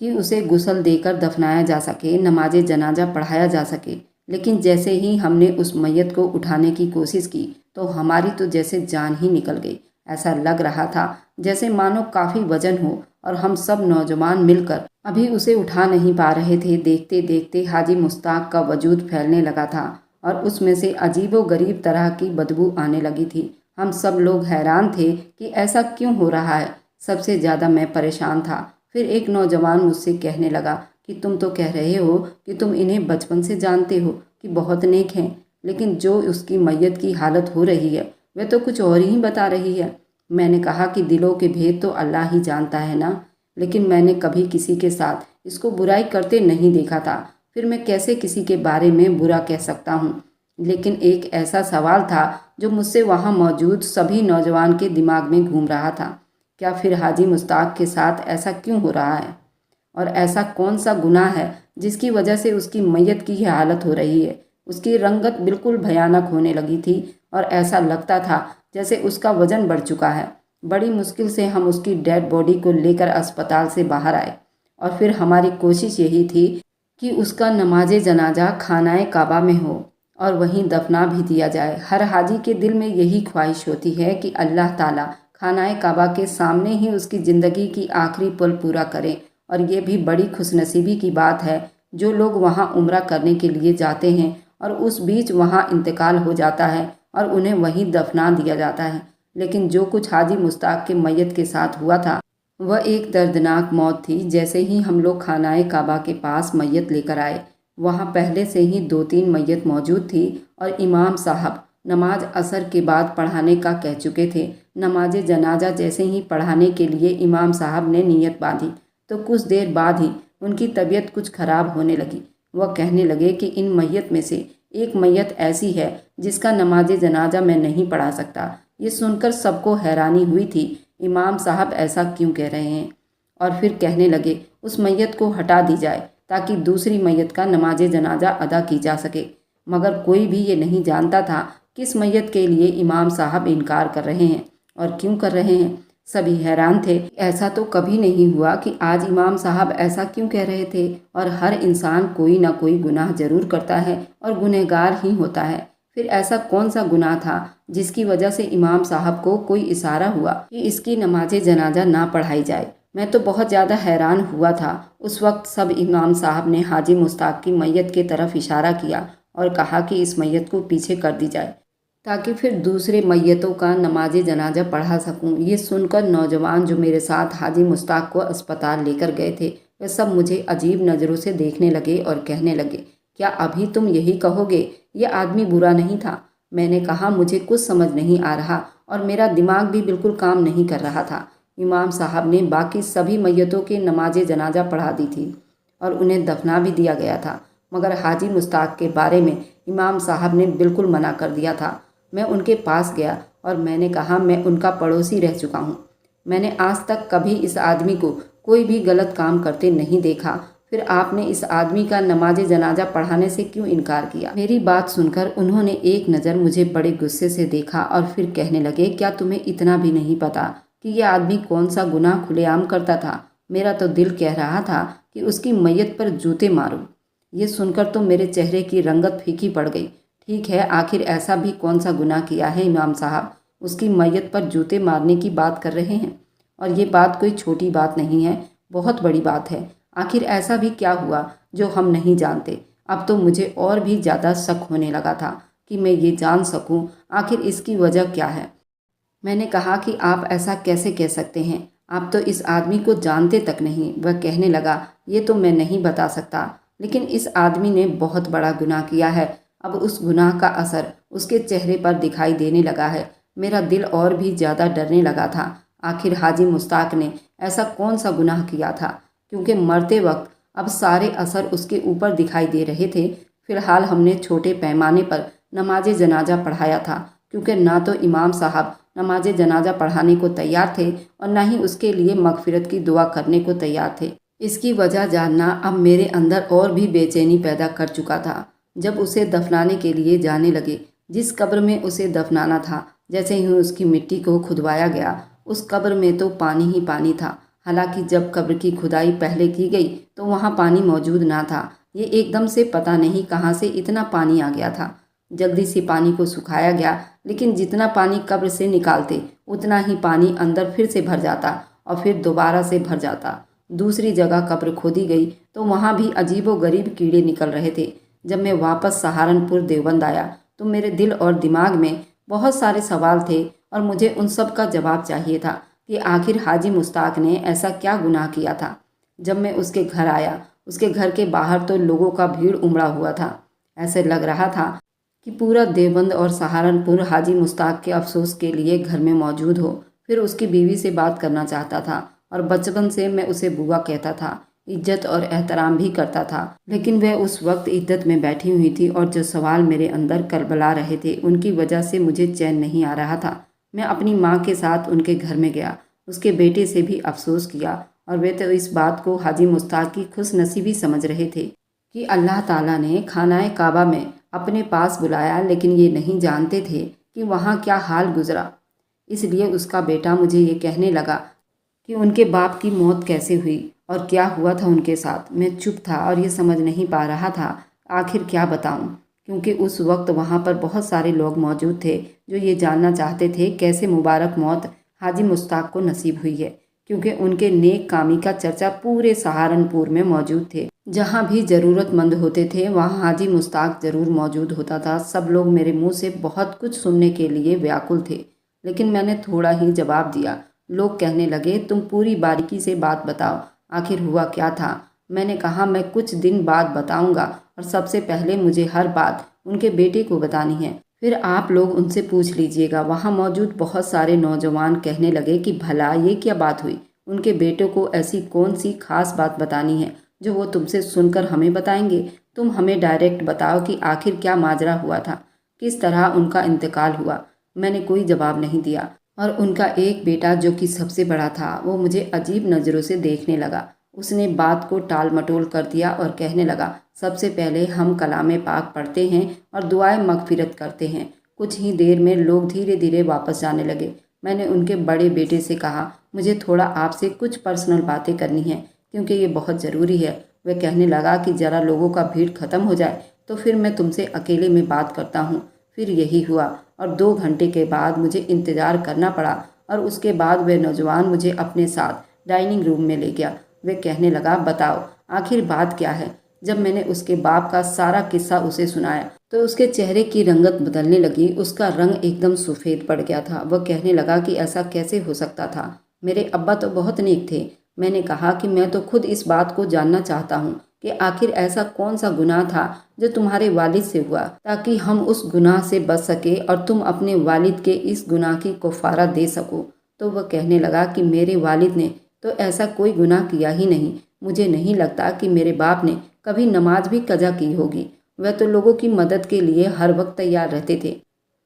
कि उसे गुस्ल देकर दफनाया जा सके, नमाज जनाजा पढ़ाया जा सके, लेकिन जैसे ही हमने उस मैयत को उठाने की कोशिश की तो हमारी तो जैसे जान ही निकल गई। ऐसा लग रहा था जैसे मानो काफ़ी वजन हो और हम सब नौजवान मिलकर अभी उसे उठा नहीं पा रहे थे। देखते देखते हाजी मुश्ताक का वजूद फैलने लगा था और उसमें से अजीबो गरीब तरह की बदबू आने लगी थी। हम सब लोग हैरान थे कि ऐसा क्यों हो रहा है। सबसे ज़्यादा मैं परेशान था। फिर एक नौजवान मुझसे कहने लगा कि तुम तो कह रहे हो कि तुम इन्हें बचपन से जानते हो कि बहुत नेक हैं, लेकिन जो उसकी मैयत की हालत हो रही है वह तो कुछ और ही बता रही है। मैंने कहा कि दिलों के भेद तो अल्लाह ही जानता है ना, लेकिन मैंने कभी किसी के साथ इसको बुराई करते नहीं देखा था। फिर मैं कैसे किसी के बारे में बुरा कह सकता हूँ। लेकिन एक ऐसा सवाल था जो मुझसे वहाँ मौजूद सभी नौजवान के दिमाग में घूम रहा था। क्या फिर हाजी मुश्ताक के साथ ऐसा क्यों हो रहा है? और ऐसा कौन सा गुनाह है जिसकी वजह से उसकी मैयत की यह हालत हो रही है? उसकी रंगत बिल्कुल भयानक होने लगी थी और ऐसा लगता था जैसे उसका वजन बढ़ चुका है। बड़ी मुश्किल से हम उसकी डेड बॉडी को लेकर अस्पताल से बाहर आए और फिर हमारी कोशिश यही थी कि उसका नमाज जनाजा खानाए काबा में हो और वहीं दफना भी दिया जाए। हर हाजी के दिल में यही ख्वाहिश होती है कि अल्लाह ताला खानाए काबा के सामने ही उसकी ज़िंदगी की आखिरी पल पूरा करें। और ये भी बड़ी खुशनसीबी की बात है जो लोग वहाँ उम्रा करने के लिए जाते हैं और उस बीच वहाँ इंतकाल हो जाता है और उन्हें वहीं दफना दिया जाता है। लेकिन जो कुछ हाजी मुश्ताक के मैयत के साथ हुआ था वह एक दर्दनाक मौत थी। जैसे ही हम लोग खानाए काबा के पास मैयत लेकर आए, वहाँ पहले से ही 2-3 मैयत मौजूद थी और इमाम साहब नमाज असर के बाद पढ़ाने का कह चुके थे। नमाज जनाजा जैसे ही पढ़ाने के लिए इमाम साहब ने नीयत बांधी तो कुछ देर बाद ही उनकी तबीयत कुछ खराब होने लगी। वह कहने लगे कि इन मैयत में से एक मैयत ऐसी है जिसका नमाज जनाजा मैं नहीं पढ़ा सकता। ये सुनकर सबको हैरानी हुई थी, इमाम साहब ऐसा क्यों कह रहे हैं? और फिर कहने लगे उस मैयत को हटा दी जाए ताकि दूसरी मैयत का नमाज जनाजा अदा की जा सके। मगर कोई भी ये नहीं जानता था किस मैयत के लिए इमाम साहब इनकार कर रहे हैं और क्यों कर रहे हैं। सभी हैरान थे। ऐसा तो कभी नहीं हुआ कि आज इमाम साहब ऐसा क्यों कह रहे थे। और हर इंसान कोई ना कोई गुनाह जरूर करता है और गुनहगार ही होता है। फिर ऐसा कौन सा गुनाह था जिसकी वजह से इमाम साहब को कोई इशारा हुआ कि इसकी नमाज जनाजा ना पढ़ाई जाए? मैं तो बहुत ज़्यादा हैरान हुआ था। उस वक्त सब इमाम साहब ने हाजी मुश्ताक की मैयत की तरफ इशारा किया और कहा कि इस मैयत को पीछे कर दी जाए ताकि फिर दूसरे मैयतों का नमाज जनाजा पढ़ा सकूं। ये सुनकर नौजवान जो मेरे साथ हाजी मुश्ताक को अस्पताल लेकर गए थे वे सब मुझे अजीब नज़रों से देखने लगे और कहने लगे, क्या अभी तुम यही कहोगे ये आदमी बुरा नहीं था? मैंने कहा मुझे कुछ समझ नहीं आ रहा और मेरा दिमाग भी बिल्कुल काम नहीं कर रहा था। इमाम साहब ने बाकी सभी मैयतों के नमाज जनाजा पढ़ा दी थी और उन्हें दफना भी दिया गया था, मगर हाजी मुश्ताक के बारे में इमाम साहब ने बिल्कुल मना कर दिया था। मैं उनके पास गया और मैंने कहा मैं उनका पड़ोसी रह चुका हूँ। मैंने आज तक कभी इस आदमी को कोई भी गलत काम करते नहीं देखा। फिर आपने इस आदमी का नमाज जनाजा पढ़ाने से क्यों इनकार किया? मेरी बात सुनकर उन्होंने एक नज़र मुझे बड़े गुस्से से देखा और फिर कहने लगे, क्या तुम्हें इतना भी नहीं पता कि यह आदमी कौन सा गुनाह खुलेआम करता था? मेरा तो दिल कह रहा था कि उसकी मैयत पर जूते मारूं। ये सुनकर तो मेरे चेहरे की रंगत फीकी पड़ गई। ठीक है, आखिर ऐसा भी कौन सा गुनाह किया है इमाम साहब? उसकी मैयत पर जूते मारने की बात कर रहे हैं और ये बात कोई छोटी बात नहीं है, बहुत बड़ी बात है। आखिर ऐसा भी क्या हुआ जो हम नहीं जानते? अब तो मुझे और भी ज़्यादा शक होने लगा था कि मैं ये जान सकूं आखिर इसकी वजह क्या है। मैंने कहा कि आप ऐसा कैसे कह सकते हैं? आप तो इस आदमी को जानते तक नहीं। वह कहने लगा, ये तो मैं नहीं बता सकता, लेकिन इस आदमी ने बहुत बड़ा गुनाह किया है। अब उस गुनाह का असर उसके चेहरे पर दिखाई देने लगा है। मेरा दिल और भी ज़्यादा डरने लगा था। आखिर हाजी मुश्ताक ने ऐसा कौन सा गुनाह किया था, क्योंकि मरते वक्त अब सारे असर उसके ऊपर दिखाई दे रहे थे। फिलहाल हमने छोटे पैमाने पर नमाज जनाजा पढ़ाया था, क्योंकि ना तो इमाम साहब नमाज जनाजा पढ़ाने को तैयार थे और ना ही उसके लिए मगफिरत की दुआ करने को तैयार थे। इसकी वजह जानना अब मेरे अंदर और भी बेचैनी पैदा कर चुका था। जब उसे दफनाने के लिए जाने लगे, जिस कब्र में उसे दफनाना था, जैसे ही उसकी मिट्टी को खुदवाया गया, उस कब्र में तो पानी ही पानी था। हालांकि जब कब्र की खुदाई पहले की गई तो वहाँ पानी मौजूद ना था। ये एकदम से पता नहीं कहाँ से इतना पानी आ गया था। जल्दी से पानी को सुखाया गया, लेकिन जितना पानी कब्र से निकालते उतना ही पानी अंदर फिर से भर जाता और फिर दोबारा से भर जाता। दूसरी जगह कब्र खोदी गई तो वहाँ भी अजीबोगरीब कीड़े निकल रहे थे। जब मैं वापस सहारनपुर देवबंद आया तो मेरे दिल और दिमाग में बहुत सारे सवाल थे और मुझे उन सब का जवाब चाहिए था कि आखिर हाजी मुश्ताक ने ऐसा क्या गुनाह किया था। जब मैं उसके घर आया, उसके घर के बाहर तो लोगों का भीड़ उमड़ा हुआ था। ऐसे लग रहा था कि पूरा देवबंद और सहारनपुर हाजी मुश्ताक के अफसोस के लिए घर में मौजूद हो। फिर उसकी बीवी से बात करना चाहता था और बचपन से मैं उसे बुआ कहता था, इज्जत और एहतराम भी करता था। लेकिन वह उस वक्त इद्दत में बैठी हुई थी और जो सवाल मेरे अंदर करबला रहे थे उनकी वजह से मुझे चैन नहीं आ रहा था। मैं अपनी माँ के साथ उनके घर में गया, उसके बेटे से भी अफसोस किया और वे तो इस बात को हाजी मुश्ताक की खुशनसीबी समझ रहे थे कि अल्लाह ताला ने खानाए काबा में अपने पास बुलाया, लेकिन ये नहीं जानते थे कि वहाँ क्या हाल गुजरा। इसलिए उसका बेटा मुझे ये कहने लगा कि उनके बाप की मौत कैसे हुई और क्या हुआ था उनके साथ। मैं चुप था और ये समझ नहीं पा रहा था आखिर क्या बताऊं, क्योंकि उस वक्त वहाँ पर बहुत सारे लोग मौजूद थे जो ये जानना चाहते थे कैसे मुबारक मौत हाजी मुश्ताक को नसीब हुई है, क्योंकि उनके नेक कामी का चर्चा पूरे सहारनपुर में मौजूद थे। जहाँ भी ज़रूरतमंद होते थे वहाँ हाजी मुश्ताक ज़रूर मौजूद होता था। सब लोग मेरे मुंह से बहुत कुछ सुनने के लिए व्याकुल थे, लेकिन मैंने थोड़ा ही जवाब दिया। लोग कहने लगे, तुम पूरी बारीकी से बात बताओ, आखिर हुआ क्या था। मैंने कहा, मैं कुछ दिन बाद बताऊंगा और सबसे पहले मुझे हर बात उनके बेटे को बतानी है, फिर आप लोग उनसे पूछ लीजिएगा। वहाँ मौजूद बहुत सारे नौजवान कहने लगे कि भला ये क्या बात हुई, उनके बेटों को ऐसी कौन सी खास बात बतानी है जो वो तुमसे सुनकर हमें बताएंगे। तुम हमें डायरेक्ट बताओ कि आखिर क्या माजरा हुआ था, किस तरह उनका इंतकाल हुआ। मैंने कोई जवाब नहीं दिया और उनका एक बेटा जो कि सबसे बड़ा था वो मुझे अजीब नज़रों से देखने लगा। उसने बात को टाल मटोल कर दिया और कहने लगा, सबसे पहले हम कलामे पाक पढ़ते हैं और दुआए मगफिरत करते हैं। कुछ ही देर में लोग धीरे धीरे वापस जाने लगे। मैंने उनके बड़े बेटे से कहा, मुझे थोड़ा आपसे कुछ पर्सनल बातें करनी है, क्योंकि ये बहुत ज़रूरी है। वह कहने लगा कि ज़रा लोगों का भीड़ ख़त्म हो जाए तो फिर मैं तुमसे अकेले में बात करता हूँ। फिर यही हुआ और 2 घंटे के बाद मुझे इंतज़ार करना पड़ा और उसके बाद वह नौजवान मुझे अपने साथ डाइनिंग रूम में ले गया। वह कहने लगा, बताओ आखिर बात क्या है। जब मैंने उसके बाप का सारा किस्सा उसे सुनाया तो उसके चेहरे की रंगत बदलने लगी। उसका रंग एकदम सफ़ेद पड़ गया था। वह कहने लगा कि ऐसा कैसे हो सकता था, मेरे अब्बा तो बहुत नेक थे। मैंने कहा कि मैं तो खुद इस बात को जानना चाहता हूँ कि आखिर ऐसा कौन सा गुनाह था जो तुम्हारे वालिद से हुआ, ताकि हम उस गुनाह से बच सके और तुम अपने वालिद के इस गुनाह की कफ़ारा दे सको। तो वह कहने लगा कि मेरे वालिद ने तो ऐसा कोई गुनाह किया ही नहीं। मुझे नहीं लगता कि मेरे बाप ने कभी नमाज भी कज़ा की होगी। वह तो लोगों की मदद के लिए हर वक्त तैयार रहते थे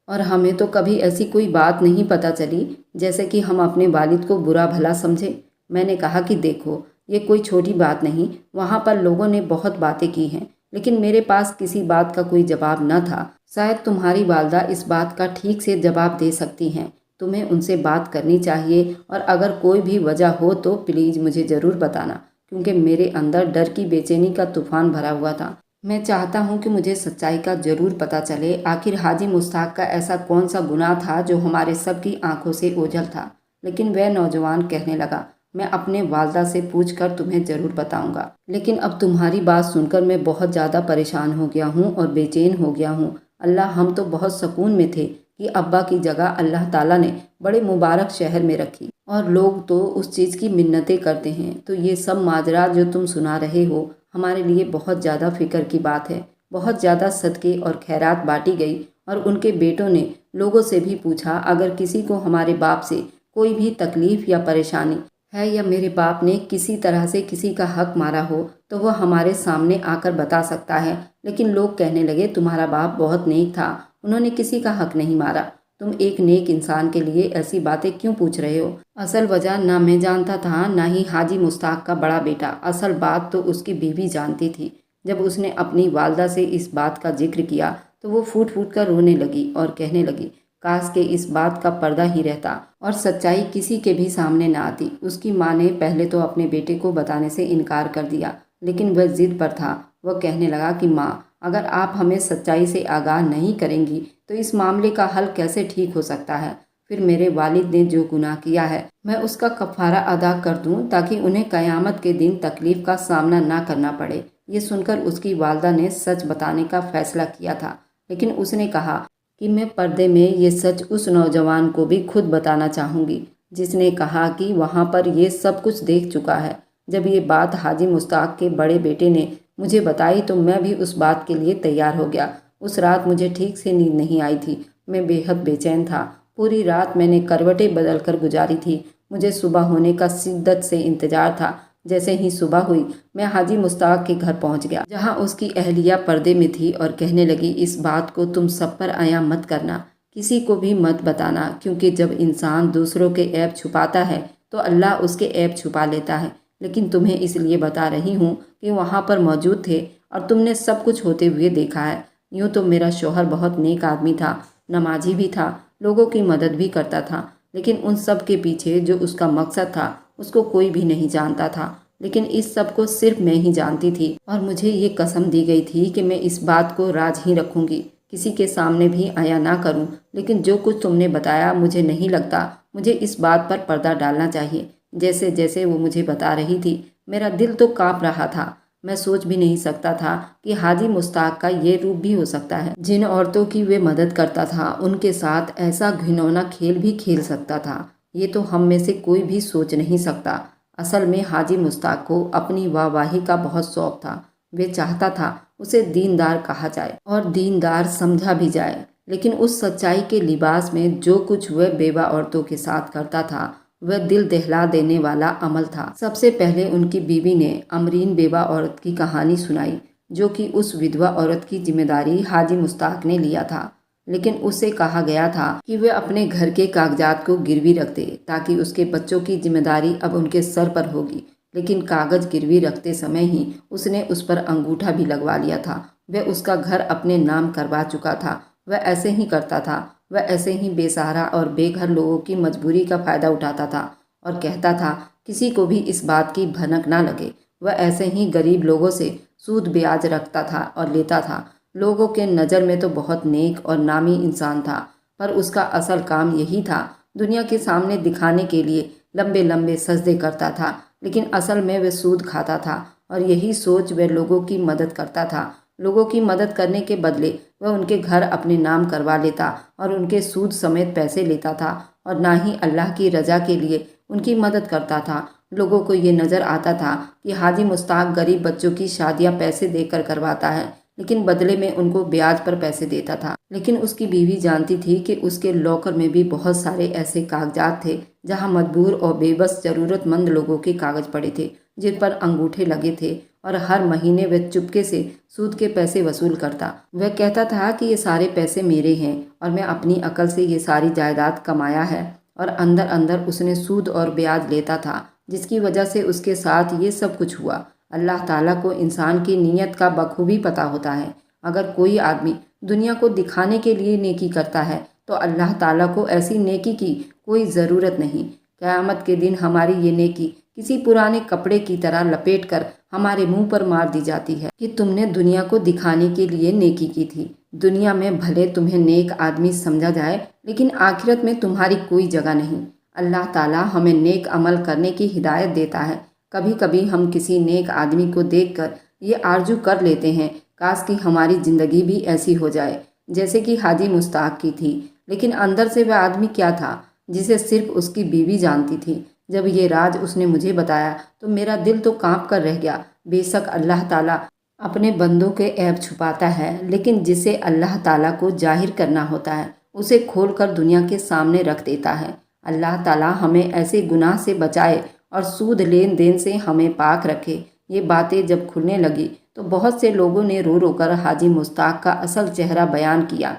और हमें तो कभी ऐसी कोई बात नहीं पता चली जैसे कि हम अपने वालिद को बुरा भला समझे। मैंने कहा कि देखो, ये कोई छोटी बात नहीं, वहाँ पर लोगों ने बहुत बातें की हैं, लेकिन मेरे पास किसी बात का कोई जवाब न था। शायद तुम्हारी वालदा इस बात का ठीक से जवाब दे सकती हैं। तुम्हें उनसे बात करनी चाहिए और अगर कोई भी वजह हो तो प्लीज़ मुझे ज़रूर बताना, क्योंकि मेरे अंदर डर की बेचैनी का तूफान भरा हुआ था। मैं चाहता हूँ कि मुझे सच्चाई का ज़रूर पता चले। आखिर हाजी मुश्ताक का ऐसा कौन सा गुनाह था जो हमारे सबकी आंखों से ओझल था। लेकिन वह नौजवान कहने लगा, मैं अपने वालदा से पूछकर तुम्हें ज़रूर बताऊंगा, लेकिन अब तुम्हारी बात सुनकर मैं बहुत ज़्यादा परेशान हो गया हूँ और बेचैन हो गया हूँ। अल्लाह, हम तो बहुत सुकून में थे कि अब्बा की जगह अल्लाह ताला ने बड़े मुबारक शहर में रखी। اور لوگ تو اس چیز کی منتیں کرتے ہیں۔ تو یہ سب ماجرا جو تم سنا رہے ہو ہمارے لیے بہت زیادہ فکر کی بات ہے۔ بہت زیادہ صدقے اور خیرات بانٹی گئی اور ان کے بیٹوں نے لوگوں سے بھی پوچھا اگر کسی کو ہمارے باپ سے کوئی بھی تکلیف یا پریشانی ہے یا میرے باپ نے کسی طرح سے کسی کا حق مارا ہو تو وہ ہمارے سامنے آ کر بتا سکتا ہے۔ لیکن لوگ کہنے لگے تمہارا باپ بہت نیک تھا، انہوں نے کسی کا حق نہیں مارا، تم ایک نیک انسان کے لیے ایسی باتیں کیوں پوچھ رہے ہو؟ اصل وجہ نہ میں جانتا تھا نہ ہی حاجی مشتاق کا بڑا بیٹا، اصل بات تو اس کی بیوی جانتی تھی۔ جب اس نے اپنی والدہ سے اس بات کا ذکر کیا تو وہ پھوٹ پھوٹ کر رونے لگی اور کہنے لگی کاش کہ اس بات کا پردہ ہی رہتا اور سچائی کسی کے بھی سامنے نہ آتی۔ اس کی ماں نے پہلے تو اپنے بیٹے کو بتانے سے انکار کر دیا، لیکن وہ ضد پر تھا۔ وہ کہنے لگا کہ ماں اگر آپ ہمیں سچائی سے آگاہ نہیں کریں گی تو اس معاملے کا حل کیسے ٹھیک ہو سکتا ہے؟ پھر میرے والد نے جو گناہ کیا ہے میں اس کا کفارہ ادا کر دوں تاکہ انہیں قیامت کے دن تکلیف کا سامنا نہ کرنا پڑے۔ یہ سن کر اس کی والدہ نے سچ بتانے کا فیصلہ کیا تھا، لیکن اس نے کہا کہ میں پردے میں یہ سچ اس نوجوان کو بھی خود بتانا چاہوں گی جس نے کہا کہ وہاں پر یہ سب کچھ دیکھ چکا ہے۔ جب یہ بات حاجی مشتاق کے بڑے بیٹے نے مجھے بتائی تو میں بھی اس بات کے لیے تیار ہو گیا۔ اس رات مجھے ٹھیک سے نیند نہیں آئی تھی، میں بے حد بے چین تھا۔ پوری رات میں نے کروٹیں بدل کر گزاری تھی۔ مجھے صبح ہونے کا شدت سے انتظار تھا۔ جیسے ہی صبح ہوئی میں حاجی مشتاق کے گھر پہنچ گیا جہاں اس کی اہلیہ پردے میں تھی اور کہنے لگی اس بات کو تم سب پر عیاں مت کرنا، کسی کو بھی مت بتانا، کیونکہ جب انسان دوسروں کے عیب چھپاتا ہے تو اللہ اس کے عیب چھپا لیتا ہے۔ لیکن تمہیں اس لیے بتا رہی ہوں کہ وہاں پر موجود تھے اور تم نے سب کچھ ہوتے ہوئے دیکھا ہے۔ یوں تو میرا شوہر بہت نیک آدمی تھا، نمازی بھی تھا، لوگوں کی مدد بھی کرتا تھا، لیکن ان سب کے پیچھے جو اس کا مقصد تھا اس کو کوئی بھی نہیں جانتا تھا۔ لیکن اس سب کو صرف میں ہی جانتی تھی اور مجھے یہ قسم دی گئی تھی کہ میں اس بات کو راز ہی رکھوں گی، کسی کے سامنے بھی عیاں نہ کروں۔ لیکن جو کچھ تم نے بتایا مجھے نہیں لگتا مجھے اس بات پر پردہ ڈالنا چاہیے۔ جیسے جیسے وہ مجھے بتا رہی تھی میرا دل تو کانپ رہا تھا۔ میں سوچ بھی نہیں سکتا تھا کہ حاجی مشتاق کا یہ روپ بھی ہو سکتا ہے۔ جن عورتوں کی وہ مدد کرتا تھا ان کے ساتھ ایسا گھنونا کھیل بھی کھیل سکتا تھا، یہ تو ہم میں سے کوئی بھی سوچ نہیں سکتا۔ اصل میں حاجی مشتاق کو اپنی واہ واہی کا بہت شوق تھا۔ وہ چاہتا تھا اسے دیندار کہا جائے اور دیندار سمجھا بھی جائے، لیکن اس سچائی کے لباس میں جو کچھ وہ بیوہ عورتوں کے ساتھ کرتا تھا وہ دل دہلا دینے والا عمل تھا۔ سب سے پہلے ان کی بیوی نے امرین بیوہ عورت کی کہانی سنائی جو کہ اس ودوا عورت کی ذمہ داری حاجی مشتاق نے لیا تھا، لیکن اسے کہا گیا تھا کہ وہ اپنے گھر کے کاغذات کو گروی رکھ دے تاکہ اس کے بچوں کی ذمہ داری اب ان کے سر پر ہوگی۔ لیکن کاغذ گروی رکھتے سمے ہی اس نے اس پر انگوٹھا بھی لگوا لیا تھا۔ وہ اس کا گھر اپنے نام کروا چکا تھا۔ وہ ایسے ہی کرتا تھا، وہ ایسے ہی بے سہارا اور بے گھر لوگوں کی مجبوری کا فائدہ اٹھاتا تھا اور کہتا تھا کسی کو بھی اس بات کی بھنک نہ لگے۔ وہ ایسے ہی غریب لوگوں سے سود بیاج رکھتا تھا اور لیتا تھا۔ لوگوں کے نظر میں تو بہت نیک اور نامی انسان تھا، پر اس کا اصل کام یہی تھا، دنیا کے سامنے دکھانے کے لیے لمبے لمبے سجدے کرتا تھا، لیکن اصل میں وہ سود کھاتا تھا اور یہی سوچ وہ لوگوں کی مدد کرتا تھا۔ لوگوں کی مدد کرنے کے بدلے وہ ان کے گھر اپنے نام کروا لیتا اور ان کے سود سمیت پیسے لیتا تھا اور نہ ہی اللہ کی رضا کے لیے ان کی مدد کرتا تھا۔ لوگوں کو یہ نظر آتا تھا کہ حاجی مشتاق غریب بچوں کی شادیاں پیسے دے کر کرواتا ہے، لیکن بدلے میں ان کو بیاج پر پیسے دیتا تھا۔ لیکن اس کی بیوی جانتی تھی کہ اس کے لاکر میں بھی بہت سارے ایسے کاغذات تھے جہاں مجبور اور بے بس ضرورت مند لوگوں کے کاغذ پڑے تھے جن پر انگوٹھے لگے تھے، اور ہر مہینے وہ چپکے سے سود کے پیسے وصول کرتا۔ وہ کہتا تھا کہ یہ سارے پیسے میرے ہیں اور میں اپنی عقل سے یہ ساری جائیداد کمایا ہے، اور اندر اندر اس نے سود اور بیاج لیتا تھا جس کی وجہ سے اس کے ساتھ یہ سب کچھ ہوا۔ اللہ تعالیٰ کو انسان کی نیت کا بخوبی پتہ ہوتا ہے۔ اگر کوئی آدمی دنیا کو دکھانے کے لیے نیکی کرتا ہے تو اللہ تعالیٰ کو ایسی نیکی کی کوئی ضرورت نہیں۔ قیامت کے دن ہماری یہ نیکی کسی پرانے کپڑے کی طرح لپیٹ کر ہمارے منہ پر مار دی جاتی ہے کہ تم نے دنیا کو دکھانے کے لیے نیکی کی تھی۔ دنیا میں بھلے تمہیں نیک آدمی سمجھا جائے لیکن آخرت میں تمہاری کوئی جگہ نہیں۔ اللہ تعالیٰ ہمیں نیک عمل کرنے کی ہدایت دیتا ہے۔ کبھی کبھی ہم کسی نیک آدمی کو دیکھ کر یہ آرزو کر لیتے ہیں کاش کہ ہماری زندگی بھی ایسی ہو جائے جیسے کہ حاجی مشتاق کی تھی، لیکن اندر سے وہ آدمی کیا تھا؟ जिसे सिर्फ उसकी बीवी जानती थी। जब ये राज उसने मुझे बताया तो मेरा दिल तो कांप कर रह गया। बेशक अल्लाह ताला अपने बंदों के ऐब छुपाता है, लेकिन जिसे अल्लाह ताला को जाहिर करना होता है उसे खोल कर दुनिया के सामने रख देता है। अल्लाह ताला हमें ऐसे गुनाह से बचाए और सूद लेन देन से हमें पाक रखे। ये बातें जब खुलने लगी तो बहुत से लोगों ने रो रो कर हाजी मुश्ताक का असल चेहरा बयान किया।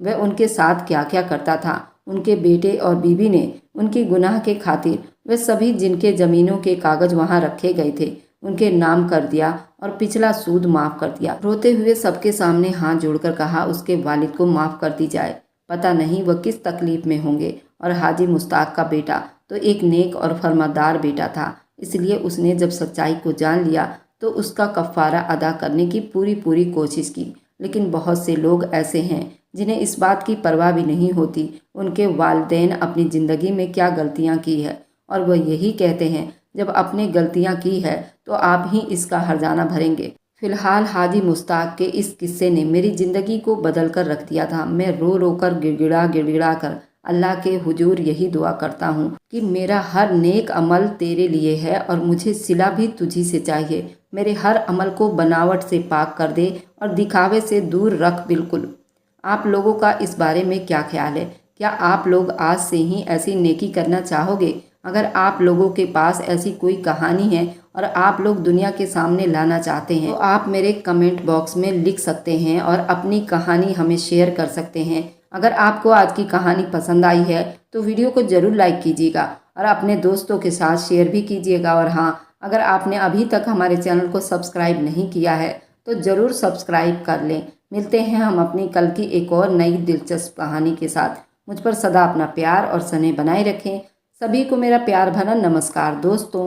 वह उनके साथ क्या क्या करता था, उनके बेटे और बीवी ने उनकी गुनाह के खातिर वे सभी जिनके ज़मीनों के कागज़ वहाँ रखे गए थे उनके नाम कर दिया और पिछला सूद माफ़ कर दिया। रोते हुए सबके सामने हाथ जोड़कर कहा उसके वालिद को माफ़ कर दी जाए। पता नहीं वह किस तकलीफ़ में होंगे। और हाजी मुश्ताक का बेटा तो एक नेक और फरमादार बेटा था, इसलिए उसने जब सच्चाई को जान लिया तो उसका कफ़ारा अदा करने की पूरी कोशिश की। लेकिन बहुत से लोग ऐसे हैं जिन्हें इस बात की परवाह भी नहीं होती उनके वालिदैन अपनी ज़िंदगी में क्या गलतियां की है, और वह यही कहते हैं जब आपने गलतियां की है तो आप ही इसका हर्जाना भरेंगे। फिलहाल हाजी मुश्ताक के इस किस्से ने मेरी ज़िंदगी को बदल कर रख दिया था। मैं रो रो कर गिड़गिड़ा कर अल्लाह के हुजूर यही दुआ करता हूँ कि मेरा हर नेक अमल तेरे लिए है और मुझे सिला भी तुझी से चाहिए। मेरे हर अमल को बनावट से पाक कर दे और दिखावे से दूर रख बिल्कुल। आप लोगों का इस बारे में क्या ख्याल है? क्या आप लोग आज से ही ऐसी नेकी करना चाहोगे? अगर आप लोगों के पास ऐसी कोई कहानी है और आप लोग दुनिया के सामने लाना चाहते हैं तो आप मेरे कमेंट बॉक्स में लिख सकते हैं और अपनी कहानी हमें शेयर कर सकते हैं। अगर आपको आज की कहानी पसंद आई है तो वीडियो को ज़रूर लाइक कीजिएगा और अपने दोस्तों के साथ शेयर भी कीजिएगा। और हाँ, अगर आपने अभी तक हमारे चैनल को सब्सक्राइब नहीं किया है तो ज़रूर सब्सक्राइब कर लें। मिलते हैं हम अपनी कल की एक और नई दिलचस्प कहानी के साथ। मुझ पर सदा अपना प्यार और स्नेह बनाए रखें। सभी को मेरा प्यार भरा नमस्कार दोस्तों।